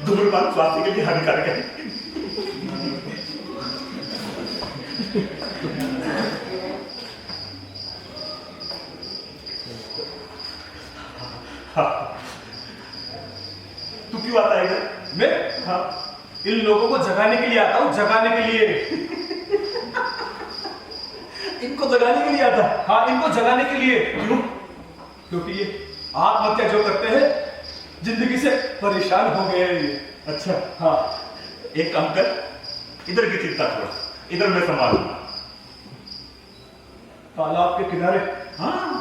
धूम्रपान स्वास्थ्य के लिए हानिकारक है। हाँ। तू क्यों आता है इधर? मैं? हाँ। इन लोगों को जगाने के लिए आता हूँ, जगाने के लिए। इनको जगाने के लिए आता है? हाँ, इनको जगाने के लिए। क्यों? क्योंकि ये आत्महत्या जो करते हैं, जिंदगी से परेशान हो गए हैं ये। अच्छा। हाँ, एक काम कर, इधर की चिंता छोड़, इधर मैं संभालूंगा। तालाब के किनारे? हाँ,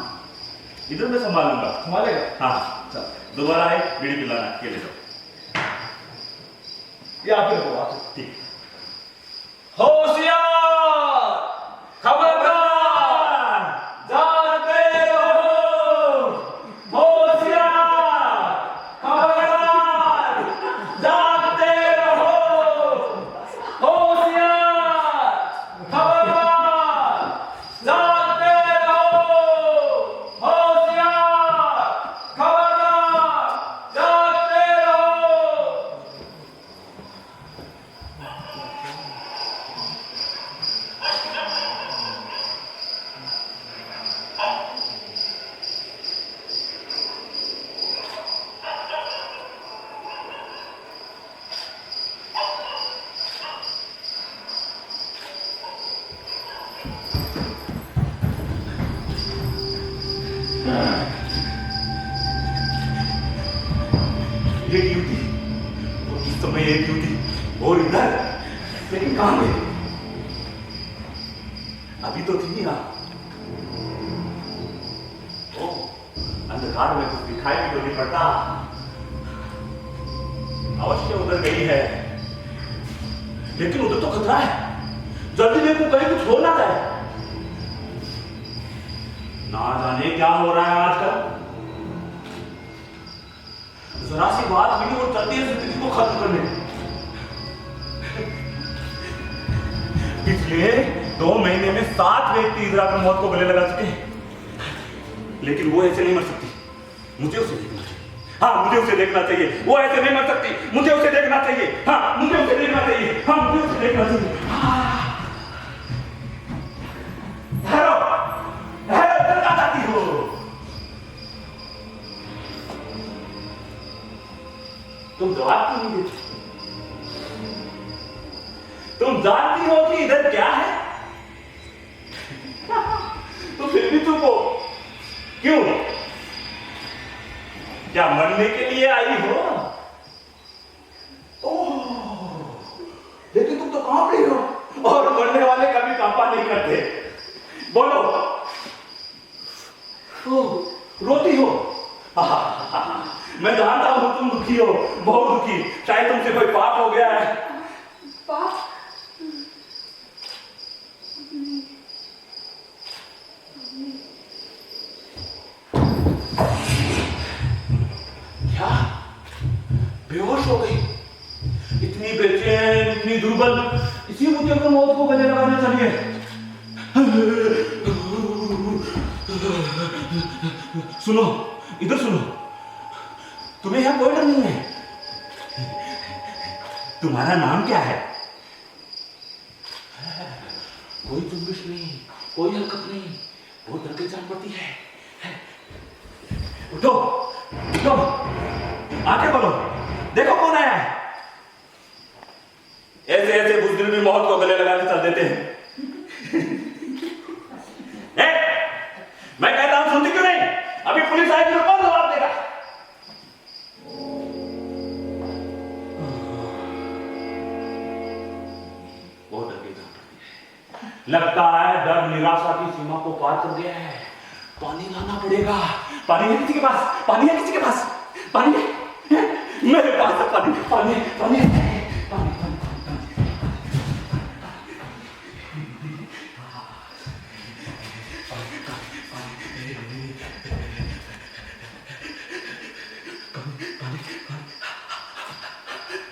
इधर मैं संभालूंगा। संभालेगा? हाँ, चल दोबारा आए, बीड़ी पिलाना, ये ले जाओ। या फिर वो आते। ठीक। होशियार, खबरदार, जागते रहो। होशियार, खबरदार, जागते रहो। होशियार, खबरदार, जागते रहो। होशियार, खबरदार, जागते रहो। ये ड्यूटी, वो इस समय ये ड्यूटी और इधर, लेकिन कहां गई? अभी तो थी यहाँ। ओ, अंधकार में कुछ दिखाई भी तो नहीं पड़ता। अवश्य उधर गई है, लेकिन उधर तो खतरा है। जल्दी देखो कहीं कुछ हो ना जाए। ना जाने क्या हो रहा है आजकल। जरा सी बात मिली और चलती है जिंदगी को खत्म करने। पिछले 2 महीने में 7 व्यक्ति इधर आकर मौत को गले लगा चुके हैं, लेकिन वो ऐसे नहीं मर सकती। मुझे उसे देखना चाहिए। हाँ, मुझे उसे देखना चाहिए। वो ऐसे नहीं मर सकती। मुझे उसे देखना चाहिए। हाँ, मुझे उसे देखना चाहिए। हाँ, मुझे उसे देखना चाहिए। ठहरो, ठहरो, कहाँ जाती हो? तुम जवाब क्यों नहीं देती? तुम जानती हो कि इधर क्या है? तो फिर भी चुप हो। क्यों? क्या मरने के लिए आई हो? ओह, लेकिन तुम तो कांप रही हो, और मरने वाले कभी कांपा नहीं करते। बोलो। ओह, रोती हो? मैं जानता हूं तुम दुखी हो, बहुत दुखी। शायद तुमसे कोई पाप हो गया है। पाप? क्या? बेहोश हो गई? इतनी बेचैन, इतनी दुर्बल, इसी मुद्दे पर मौत को गले लगाने चलिए। सुनो, इधर सुनो। तुम्हें यहां कोई डर नहीं है? तुम्हारा नाम क्या है? कोई जुम्बिश नहीं, कोई हरकत नहीं, बहुत डर के जान पड़ती है। उठो, उठो, आके बोलो, देखो कौन आया है। ऐसे ऐसे बुज़दिल भी मौत को गले लगा के चल देते हैं। मैं कहता हूं सुनती क्यों नहीं? अभी पुलिस आएगी तो कौन जवाब देगा? बहुत डर के जान पड़ती है। लगता है डर निराशा की सीमा को पार कर गया है। पानी लाना पड़ेगा। पानी है किसी के पास? पानी है किसी के पास? पानी है? मेरे पास है पानी। पानी, पानी, पानी, पानी।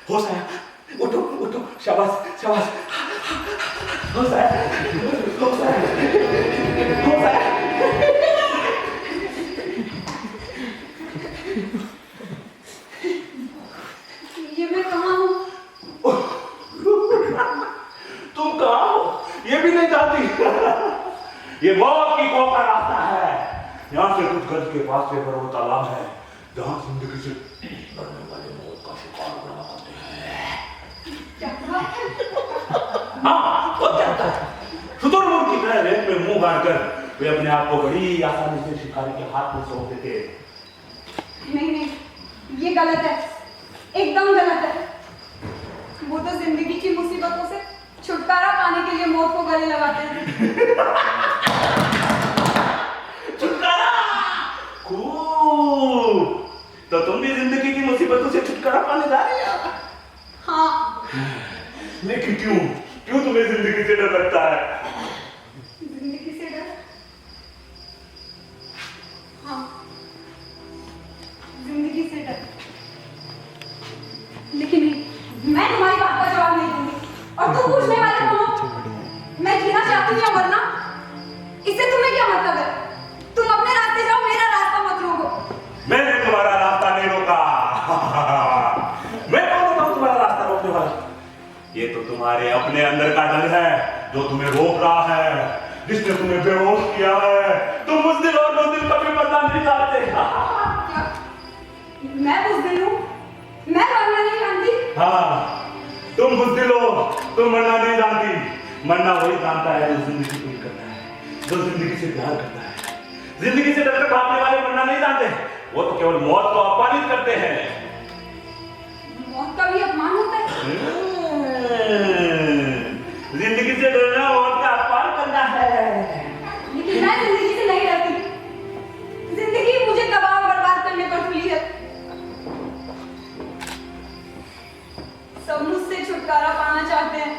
होश आया? उठो, उठो, शाबाश, शाबाश। खुश है, खुश है, खुश है। ये मैं कहाँ हूँ? तुम कहाँ हो ये भी नहीं जानती। ये मौत की कोख का रास्ता है। यहाँ से कुछ गज के पास से वो तालाब है जहाँ जिंदगी से लड़ने वाले मौत का शिकार बना करते हैं। क्या कहा? हाँ, वो क्या होता है? शुतुरमुर्ग की तरह रेत में मुंह गाड़कर वे अपने आप को बड़ी आसानी से शिकारी के हाथ में सौंप देते। नहीं, ये गलत है, एकदम गलत है। वो तो जिंदगी की मुसीबतों से छुटकारा पाने के लिए मौत को गले लगाते हैं। छुटकारा! खूब! तो तुम भी जिंदगी की मुसीबतों से छुटकारा पाने जा रही हो? हाँ। लेकिन क्यों? क्यों तुम्हें जिंदगी से डर लगता है? जिंदगी से डर? हाँ, जिंदगी से डर। लेकिन मैं तुम्हारी बात का जवाब नहीं दूंगी। और तुम पूछने वाले कौन हो? मैं जीना चाहती हूँ या मरना? इससे तुम्हें क्या मतलब है? तुम अपने रास्ते जाओ, मेरा रास्ता मत रोको। मैंने तुम्हारा रास्ता नहीं रोका। मैं कौन होता हूँ तुम्हारा रास्ता रोकने वाला? ये तो तुम्हारे अपने अंदर का डर है जो तुम्हें रोक रहा है, जिसने तुम्हें बेहोश किया है। तुम बुज़दिल और बुज़दिल कभी मरना नहीं चाहते। क्या? मैं बुज़दिल हूँ? मैं मरना नहीं जानती? हाँ, तुम बुज़दिल हो, तुम मरना नहीं जानती। मरना वही जानता है जो जिंदगी को करता है, जो जिंदगी से प्यार करता है। जिंदगी से डरकर भागने वाले मरना नहीं जानते, वो तो केवल मौत को अपमानित करते हैं। मौत का भी अपमान होता है? जिंदगी से डरना मौत का अपमान करना है। लेकिन मैं जिंदगी से नहीं डरती। जिंदगी मुझे तबाह और बर्बाद करने पर तुली है। सब मुझसे छुटकारा पाना चाहते हैं,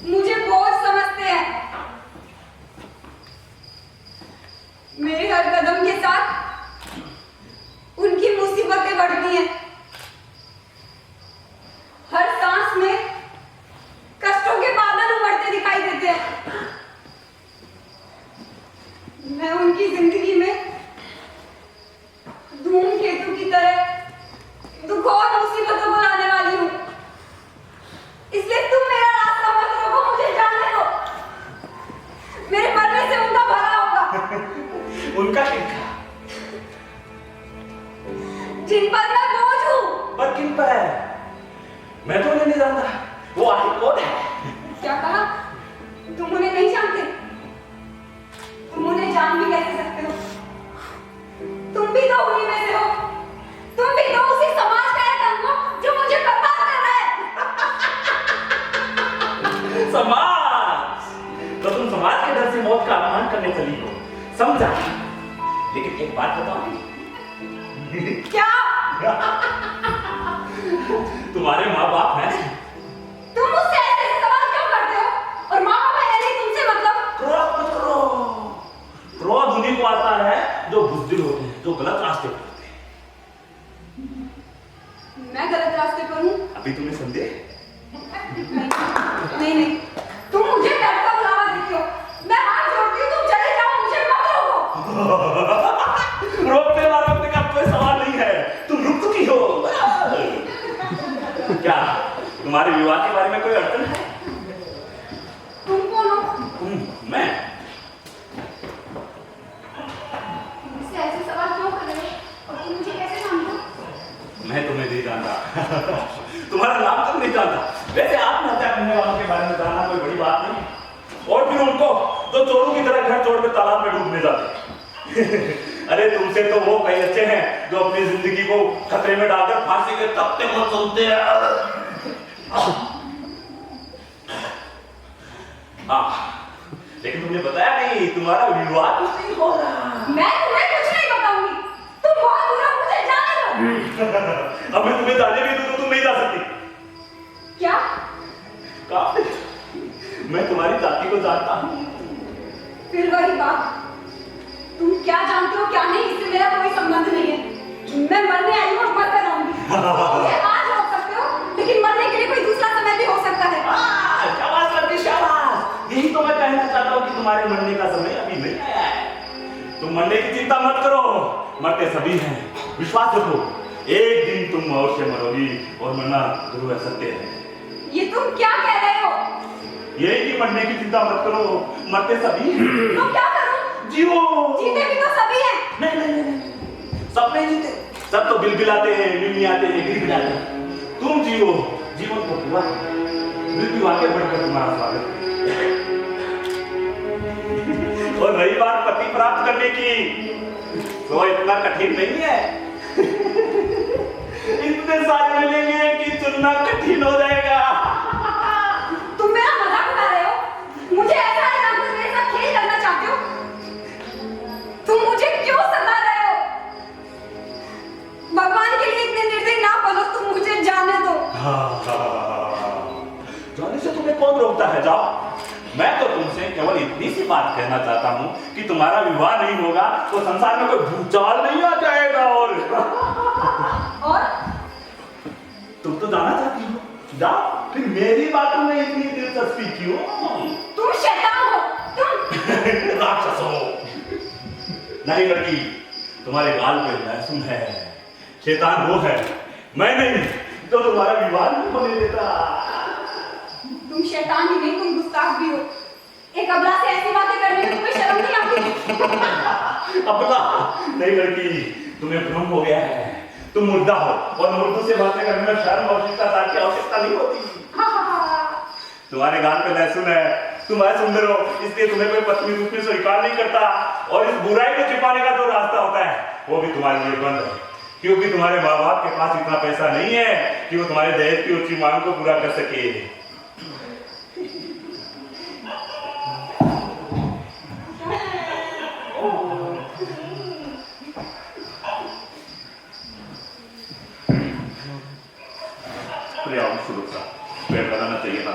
मुझे बोझ समझते हैं। मेरे हर कदम के साथ उनकी मुसीबतें बढ़ती हैं। हर सांस में कष्टों के बादल उमड़ते दिखाई देते हैं। मैं उनकी जिंदगी में धूमकेतु की तरह दुखों और मुसीबतों को लाने वाली हूँ। इसलिए तुम मेरा रास्ता मत रोको, मुझे जाने दो। मेरे मरने से उनका भला होगा। उनका किनका? जिन पर मैं बोझ हूँ। पर किन पर है? मैं तो उन्हें नहीं जानता। वो आखिर कौन है? क्या कहा? तुम उन्हें नहीं जानते? तुम उन्हें जान भी कैसे सकते हो? तुम भी तो उन्हीं में से हो। तुम भी तो उसी समाज का एक अंग हो जो मुझे बर्बाद कर रहा है। समाज? तो तुम समाज के डर से मौत का अपमान करने चली हो, समझा? लेकिन एक बात बताओ। क्या? तुम्हारे माँ बाप हैं? तुम मुझसे ऐसे सवाल क्यों करते हो? और माँ बाप है नहीं तुमसे मतलब? क्रोध मत करो। क्रोध उन्हीं को आता है जो बुज़दिल होते हैं, जो गलत रास्ते पर होते हैं। मैं गलत रास्ते पर हूँ? अभी तुम्हें संदेह? नहीं, तुम मुझे डरता बुलावा देते हो। मैं हाथ जोड़ती हूँ, तुम चले जाओ, मुझे मत रोको। रोकने का कोई सवाल नहीं है, तुम रुक चुकी हो। क्या तुम्हारे विवाह के बारे में कोई अड़चन है? तुम कौन हो? मैं? मुझसे ऐसे सवाल क्यों कर रहे हो? और तुम मुझे कैसे जानते हो? मैं तुम्हें नहीं जानता। तुम्हारा नाम तक नहीं जानता। वैसे आत्महत्या करने वालों के बारे में जानना कोई बड़ी बात नहीं। और फिर उनको जो चोरों की तरह घर छोड़कर तालाब में डूबने जाते। अरे तुमसे तो वो कई अच्छे हैं जो अपनी जिंदगी को खतरे में डालकर फांसी के तख्ते पर सुनते हैं। लेकिन तुमने बताया नहीं तुम्हारा विवाह कुछ नहीं हो रहा। मैं तुम्हें कुछ नहीं बताऊंगी। तुम बहुत दूर हो, मुझे जाने दो। अब मैं तुम्हें जाने भी दूं तो तुम नहीं जा सकती। क्या? मैं तुम्हारी जाति को जानता हूँ। फिर वही बात, तुम क्या जानते हो क्या नहीं, इससे मेरा कोई संबंध नहीं है। मैं मरने आई हूँ और मर कर रहूंगी। मुझे आज रोक सकते हो, लेकिन मरने के लिए कोई दूसरा समय भी हो सकता है। तुम्हारे मरने का समय अभी नहीं आया है। तुम मरने की चिंता मत करो, मरते सभी हैं, विश्वास रखो, एक दिन तुम अवश्य मरोगी और मरना ध्रुव सत्य है। ये तुम क्या कह रहे हो? यही कि मरने की चिंता मत करो, मरते सभी हैं। तो क्या करूं? जीवो। जीते भी तो सभी हैं। नहीं नहीं नहीं नहीं, सब नहीं जीते, सब तो बिलबिलाते हैं, मिमियाते हैं, गिड़गिड़ाते हैं। तुम जीवो, जीवन को पूरा मृत्यु आगे बढ़कर तुम्हारा स्वागत है। और रही बात पति प्राप्त करने की, तो इतना कठिन नहीं है। इतने सारे मिलेंगे कि चुनना कठिन हो जाएगा। तुम मेरा मजाक उड़ा रहे हो? मुझे ऐसा जानकर मेरे साथ खेल करना चाहते हो? तुम मुझे क्यों सता रहे हो? भगवान के लिए इतने निर्दयी ना बनो, तुम मुझे जाने दो। जाने से तुम्हें कौन रोकता है? जाओ। मैं तो तुमसे केवल इतनी सी बात कहना चाहता हूँ कि तुम्हारा विवाह नहीं होगा तो संसार में कोई भूचाल नहीं आ जाएगा। और तुम तो जाना चाहती हो, जाओ। फिर मेरी बातों में इतनी दिलचस्पी क्यों? तुम शैतान हो, तुम राक्षस हो। नहीं लड़की, तुम्हारे गाल पे लहसुन है। शैतान वो है, मैं नहीं, तो तुम्हारा विवाह नहीं होने देता। तुम शैतान ही नहीं, तुम गुस्ताख भी हो। एक अबला से ऐसी बातें करने में तुम्हें शर्म नहीं आती? अबला नहीं लड़की, तुम्हें भ्रम हो गया है। तुम मुर्दा हो और मुर्दों से बातें करने में शर्म और शिष्टाचार की आवश्यकता नहीं होती। तुम्हारे गाल पे लहसुन है, तुम्हारे सुंदर हो, इसलिए तुम्हें कोई पत्नी रूप में स्वीकार नहीं करता। और इस बुराई को छिपाने का जो रास्ता होता है वो भी तुम्हारे लिए बंद है, क्योंकि तुम्हारे माँ बाप के पास इतना पैसा नहीं है कि वो तुम्हारे दहेज की ऊंची मांग को पूरा कर सके। पेड़ लगाना चाहिए था।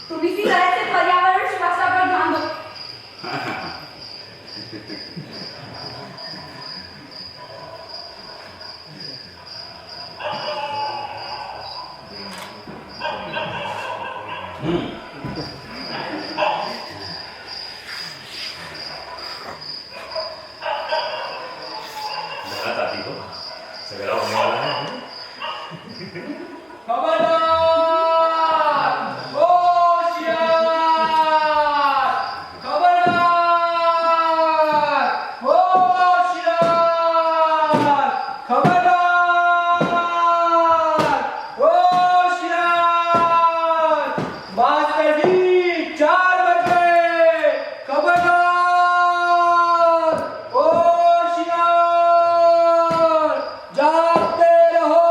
तुम इसी तरह से पर्यावरण सुरक्षा पर ध्यान दो। सवेरा होने वाला है। खबरदार, होशियार, खबरदार, होशियार, खबरदार, होशियार। मास्टर जी 4 बज गए, खबरदार, होशियार। जागते रहो,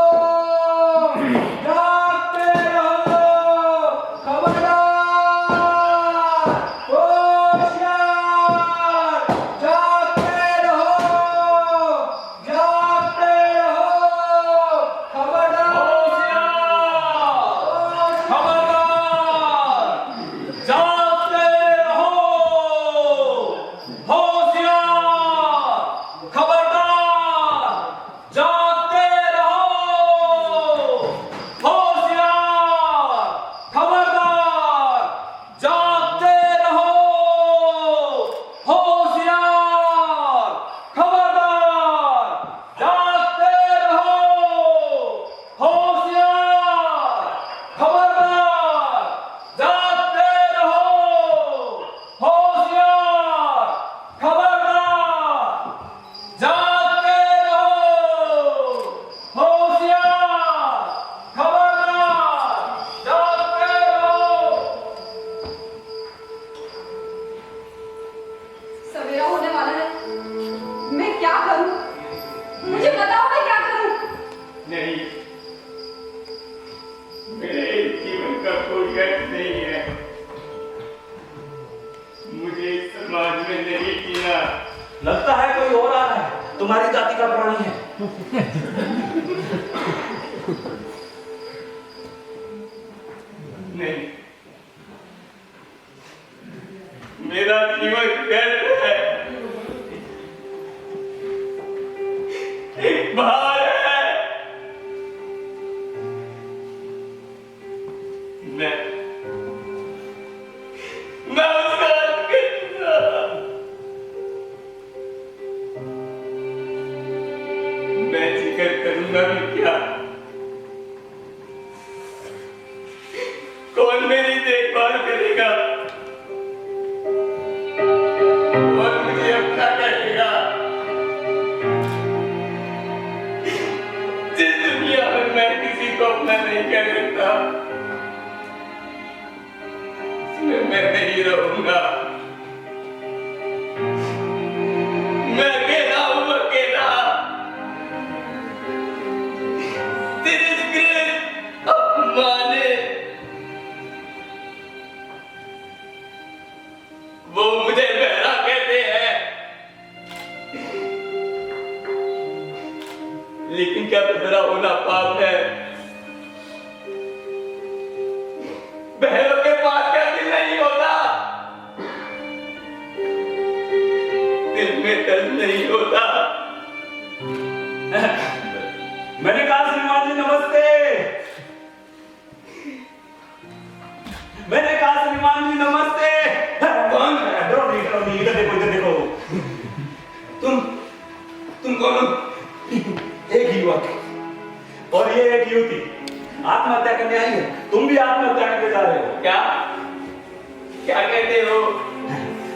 जागते रहो, खबरदार, होशियार। जागते रहो, जागते रहो, खबरदार, खबरदार, जागते रहो, होशियार, खबरदार, जागते रहो, होशियार, खबरदार, जागते रहो, होशियार, खबरदार, जागते रहो, होशियार, खबरदार, जागते रहो, होशियार, खबरदार, जागते रहो, होशियार, खबरदार, जागते रहो। सवेरा होने वाला है, मैं क्या करूं? मुझे बताओ मैं क्या करूं? नहीं, मेरे जीवन का कोई अर्थ नहीं है। मुझे इस समाज में नहीं जीना। लगता है कोई और आ रहा है, तुम्हारी जाति का प्राणी है। नहीं, मेरा जीवन व्यर्थ है, एक भार है। मैं उसका कितना मैं जिक्र करूंगा भी क्या? कौन मेरी देखभाल करेगा? कौन मुझे अपना करेगा? जिस दुनिया में मैं किसी को अपना नहीं कर सकता, उसमें मैं नहीं रहूंगा। मैं अकेला हूं, अकेला। तिरस्कृत, अपमानित। वो मुझे बहरा कहते हैं, लेकिन क्या बहरा होना पाप है? बहरों के पास क्या दिल नहीं होता? दिल में दर्द नहीं होता? मैंने कहा श्रीमान जी नमस्ते। मैंने कहा श्रीमान जी नमस्ते। कौन? डरो नहीं, इधर देखो, इधर देखो। तुम कौन हो? एक युवक और ये एक युवती आत्महत्या करने आई है। तुम भी आत्महत्या करने जा रहे हो क्या क्या कहते हो?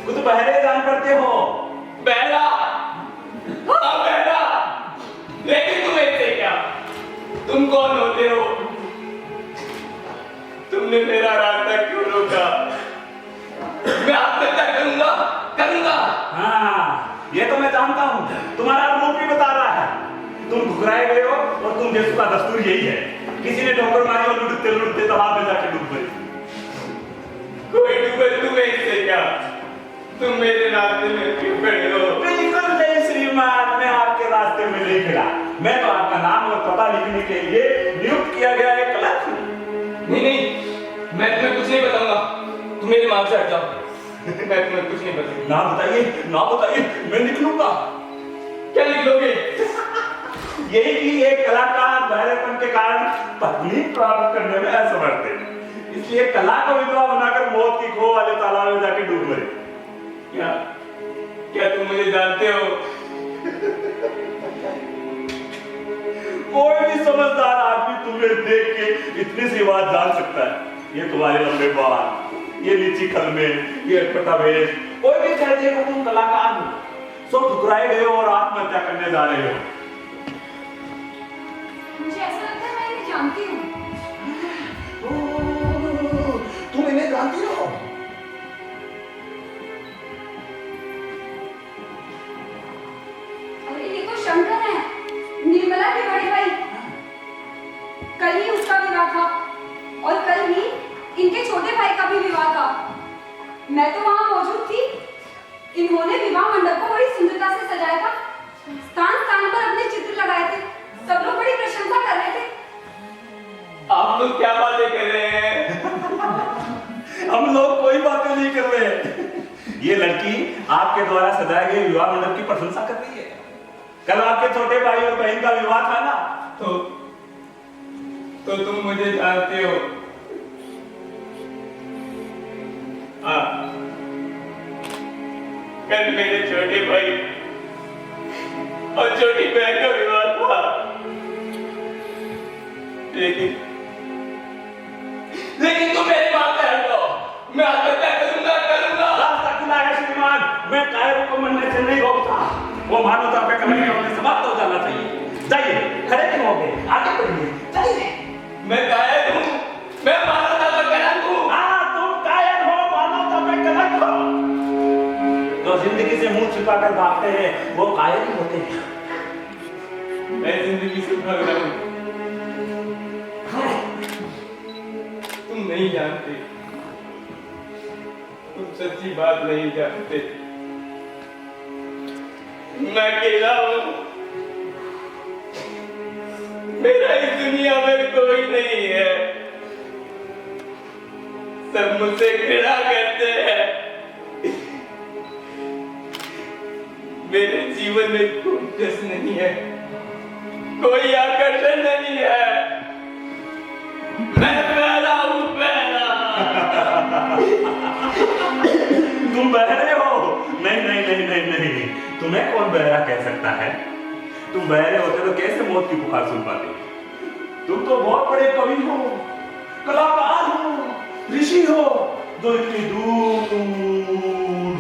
खुद बहरे जान पड़ते हो। बहरा? हाँ, बहरा। लेकिन तुम ऐसे क्या? तुम कौन होते हो? तुमने मेरा रास्ता क्यों रोका? मैं आत्महत्या करूंगा। हाँ, ये तो मैं जानता हूँ। तुम्हारा रूप भी बता रहा है। तुम घुघराए गए हो और तुम देशों का दस्तूर यही है। किसी ने ठोकर मारी और लुढ़कते लुढ़कते तालाब में जाके डूब गए। कोई डूबे, तुम्हें इससे क्या? तुम मेरे रास्ते में क्यों खड़े हो? बिल्कुल नहीं श्रीमान, मैं आपके रास्ते में नहीं खड़ा। मैं तो आपका नाम और पता लिखने के लिए नियुक्त किया गया एक क्लर्क हूं। नहीं, मैं तुम्हें कुछ नहीं बताऊंगा। तुम मेरे मार्ग से हट जाओ। मैं तुम्हें कुछ नहीं बताऊंगा। ना बताइए, मैं निकलूंगा। क्या निकलोगे? यही कि एक कलाकार बहरेपन के कारण पत्नी प्राप्त करने में असमर्थ है, इसलिए कला को विधवा बनाकर मौत की खो वाले तालाब में जाके डूब गए। क्या तुम मुझे जानते हो? कोई भी समझदार आदमी तुम्हें देख के इतनी सी बात जान सकता है। ये तुम्हारे लंबे बाल, ये नीची कलमें, ये अटपटा वेश, कोई भी कह देगा तुम कलाकार हो। सो ठुकराए गए हो और आत्महत्या करने जा रहे हो। मुझे ऐसा लगता है मैं इन्हें जानती हूँ। तुम इन्हें जानती हो? अरे ये तो शंकर है, निर्मला के बड़े भाई। कल ही उसका विवाह था और कल ही इनके छोटे भाई का भी विवाह था। मैं तो वहां मौजूद थी। इन्होंने विवाह मंडप को बड़ी सुंदरता से सजाया था। स्थान स्थान पर अपने चित्र लगाए थे। सब लोग बड़ी प्रशंसा कर रहे थे। आप लोग क्या बातें कर रहे हैं? हम लोग कोई बातें नहीं कर रहे हैं। ये लड़की आपके द्वारा सजाए गए विवाह मंडप की प्रशंसा कर रही है। कल आपके छोटे भाई और बहन का विवाह था ना? तो तुम मुझे जानते हो? हाँ, कल मेरे छोटे भाई और छोटी बहन का विवाह था। लेकिन तुम मेरे बात पे हट जाओ। मैं आत्महत्या करूंगा। रास्ता खुला है श्रीमान, मैं कायरों को मरने से नहीं रोकता। वो मानवता पे कलंक होने समाप्त हो जाना चाहिए। जाइए, खड़े क्यों हो गए? आगे बढ़िए, जाइए। मैं कायर हूं, मैं मानवता पर कलंक हूं। हाँ, तुम कायर हो, मानवता पे कलंक हो। जो जिंदगी से मुंह छिपाकर भागते हैं वो कायर ही होते हैं। मैं जिंदगी से भाग रहा हूं। तुम नहीं जानते, तुम सच्ची बात नहीं जानते। मैं अकेला हूं। मेरा इस दुनिया में कोई नहीं है। सब मुझसे घृणा करते हैं। जीवन में कोई कस नहीं है, कोई आकर्षण नहीं है। मैं बहरा हूँ, बहरा। तुम बहरे हो? नहीं नहीं नहीं नहीं नहीं, तुम्हें कौन बहरा कह सकता है? तुम बहरे होते तो कैसे मौत की पुकार सुन पाते? तुम तो बहुत बड़े कवि हो, कलाकार हो, ऋषि हो, जो इतनी दूर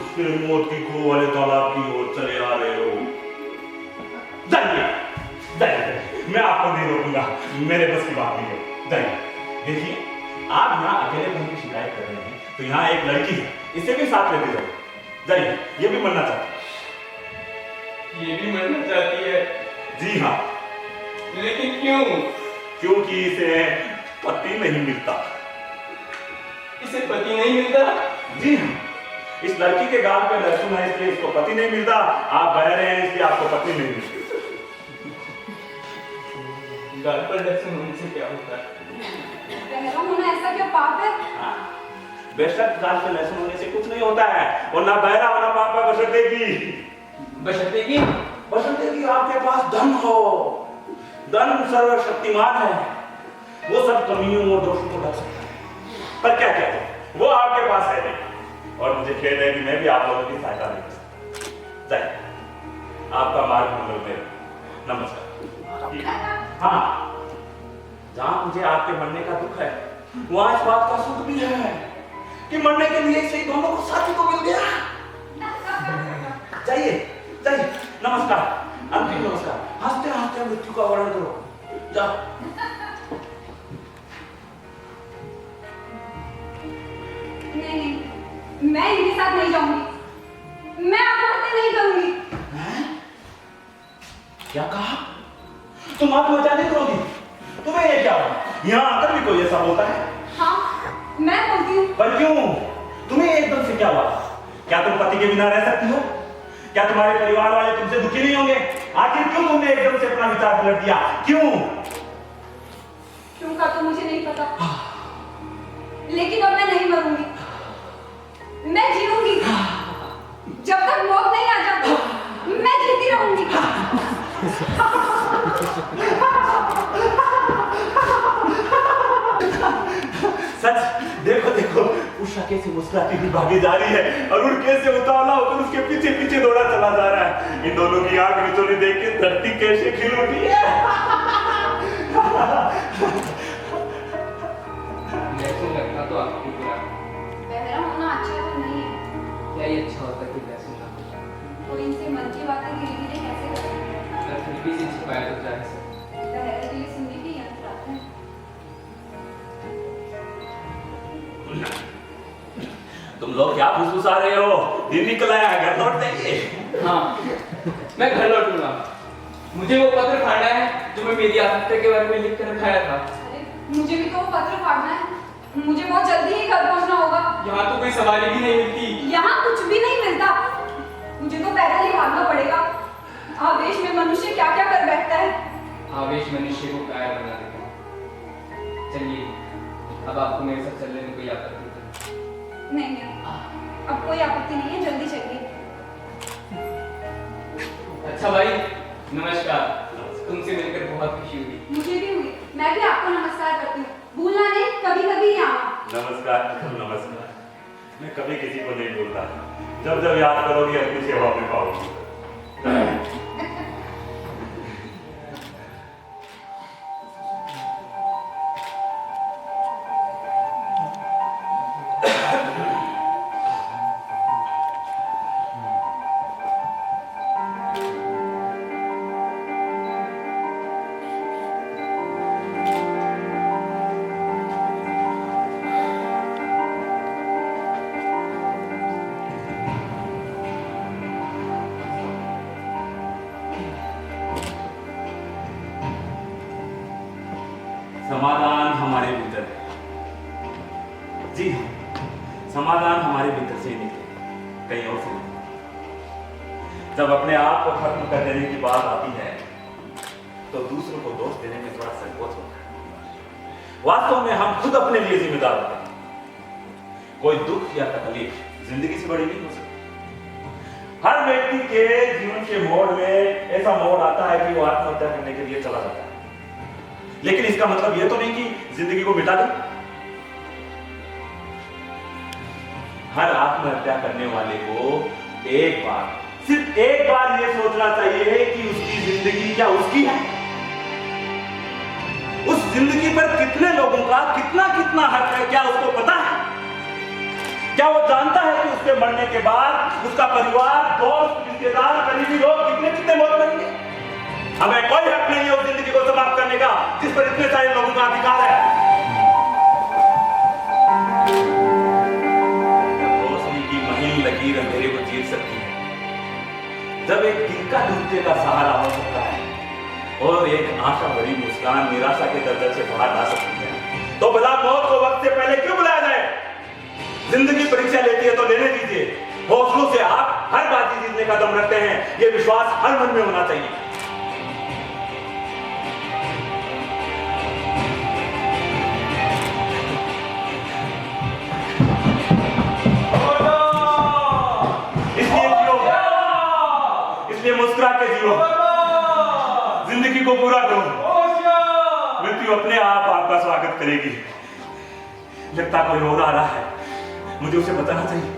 से मौत की खो वाले तालाब की ओर चले आ रहे हो। जाइए जाइए, मैं आपको नहीं रोकूंगा, मेरे बस की बात नहीं है। जाइए। देखिए, आप यहाँ अकेलेपन की शिकायत कर रहे हैं, तो यहाँ एक लड़की है, इसे भी साथ लेते जाओ। जाइए, ये भी मरना चाहती है। ये भी मरना चाहती है? जी हाँ। लेकिन क्यों? क्योंकि इसे पति नहीं मिलता। इसे पति नहीं मिलता? जी हाँ, इस लड़की के गाल पे लहसुन है इसलिए इसको पति नहीं मिलता। आप बह रहे हैं इसलिए आपको पत्नी नहीं मिलती। गाल पर लहसुन होने से क्या होता है? बहरा होना ऐसा क्या पाप है? हाँ, बेशक गाल पे लहसुन होने से कुछ नहीं होता है, और ना बहरा होना पाप है, बशर्ते कि आपके पास धन हो। धन सर्वशक्तिमान है, वो सब कमियों और दोषों को ढक सकता है। पर क्या कहते हैं, वो आपके पास है नहीं, और मुझे खेद है कि मैं भी आप लोगों की सहायता नहीं कर सकता। जाइए, आपका मार्ग मंगल में। नमस्कार। हाँ, जहां मुझे आपके मरने का दुख है, वहां इस बात का सुख भी है कि मरने के लिए से दोनों को साथी को मिल गया। जाइए जाइए, नमस्कार, अंतिम नमस्कार। हंसते हंसते मृत्यु का वर्णन करो। जाओ। नहीं नहीं, मैं इनके साथ नहीं जाऊंगी, मैं आत्महत्या नहीं करूंगी। क्या कहा? तुम आत्महत्या नहीं करोगी? तुम्हें ये क्या हुआ? यहाँ आकर भी कोई ऐसा बोलता है? हाँ, मैं बोलती हूँ। पर क्यों? तुम्हें एकदम से क्या हुआ? क्या तुम पति के बिना रह सकती हो? क्या तुम्हारे परिवार वाले तुमसे दुखी नहीं होंगे? आखिर क्यों तुमने एकदम से अपना विचार पलट दिया? क्यों? क्यों का तो मुझे नहीं पता, लेकिन अब मैं नहीं मरूंगी, मैं जीऊंगी। जब तक मौत नहीं आ जाती, मैं जीती रहूंगी। सच देखो देखो, उषा कैसे मुस्कुराती हुई भागी जा रही है, अरुण कैसे उतावला होकर उसके पीछे पीछे दौड़ा चला जा रहा है। इन दोनों की आंख मिचोली देख के धरती कैसे खिल उठी है। लहसुन रखना तो आपकी बुरा। बहरा होना अच्छा तो नहीं है। क्या ये अच्छा होता कि लहसुन ना हो? तो इनसे मन की बातें धीरे धीरे कैसे करें? अगर फिर भी से छिपाया तो जाने से। बहरा के लिए सुनने के यंत्र आते हैं। तुम लोग क्या फुसफुसा रहे हो? दिन निकल आया, घर लौट जाइए। हाँ, मैं घर लौटूंगा। मुझे वो पत्र फाड़ना है जो मैं मेरी आत्महत्या के बारे में लिख कर रखाया था। अरे, मुझे भी तो वो पत्र फाड़ना है। मुझे बहुत जल्दी ही घर पहुंचना होगा। यहाँ तो कोई सवारी भी नहीं मिलती। यहाँ कुछ भी नहीं मिलता। मुझे तो पैदल ही भागना पड़ेगा। आवेश में मनुष्य क्या क्या कर बैठता है। आवेश मनुष्य को कायर बना देता है। चलिए, अब आपको मेरे साथ चलने में कोई आपत्ति नहीं नहीं, अब कोई आपत्ति नहीं है, जल्दी चलिए। अच्छा भाई, नमस्कार। तुमसे मिलकर बहुत खुशी हुई। मुझे भी हुई। मैं भी आपको नमस्कार करती हूँ। भूलना नहीं, कभी कभी ही आना। नमस्कार नमस्कार। मैं कभी किसी को नहीं बोलता, जब जब याद करोगी अपनी सेवा में पाओगी। समाधान हमारे भीतर है। जी हाँ, समाधान हमारे भीतर से ही निकले, कहीं और से नहीं। जब अपने आप को खत्म कर देने की बात आती है तो दूसरों को दोष देने में थोड़ा संकोच होता है। वास्तव में हम खुद अपने लिए जिम्मेदार होते हैं। कोई दुख या तकलीफ जिंदगी से बड़ी नहीं हो सकती। हर व्यक्ति के जीवन के मोड़ में ऐसा मोड़ आता है कि वो आत्महत्या करने के लिए चला जाता है। लेकिन इसका मतलब ये तो नहीं कि जिंदगी को मिटा दे। हर आत्महत्या करने वाले को एक बार, सिर्फ एक बार ये सोचना चाहिए कि उसकी जिंदगी क्या उसकी है, उस जिंदगी पर कितने लोगों का कितना कितना हक है, क्या उसको पता है? क्या वो जानता है कि उसके मरने के बाद उसका परिवार, दोस्त, रिश्तेदार, करीबी लोग कितने कितने मौत करेंगे? हमें कोई हक नहीं है उस जिंदगी को समाप्त करने का जिस पर इतने सारे लोगों का अधिकार है। रोशनी की महीन लकीर अंधेरे को चीर सकती है, जब एक दिन का दूसरे का सहारा हो सकता है और एक आशा भरी मुस्कान निराशा के दलदल से बाहर ला सकती है, तो भला मौत को वक्त से पहले क्यों बुलाया जाए? जिंदगी परीक्षा लेती है तो लेने दीजिए। हौसलों से आप हर बाजी जीतने का दम रखते हैं, यह विश्वास हर मन में होना चाहिए। इसलिए जियो, इसलिए मुस्कुरा के जियो, जिंदगी को पूरा करो। मृत्यु अपने आप आपका स्वागत करेगी। लगता कोई रो रहा है, मुझे उसे बताना चाहिए।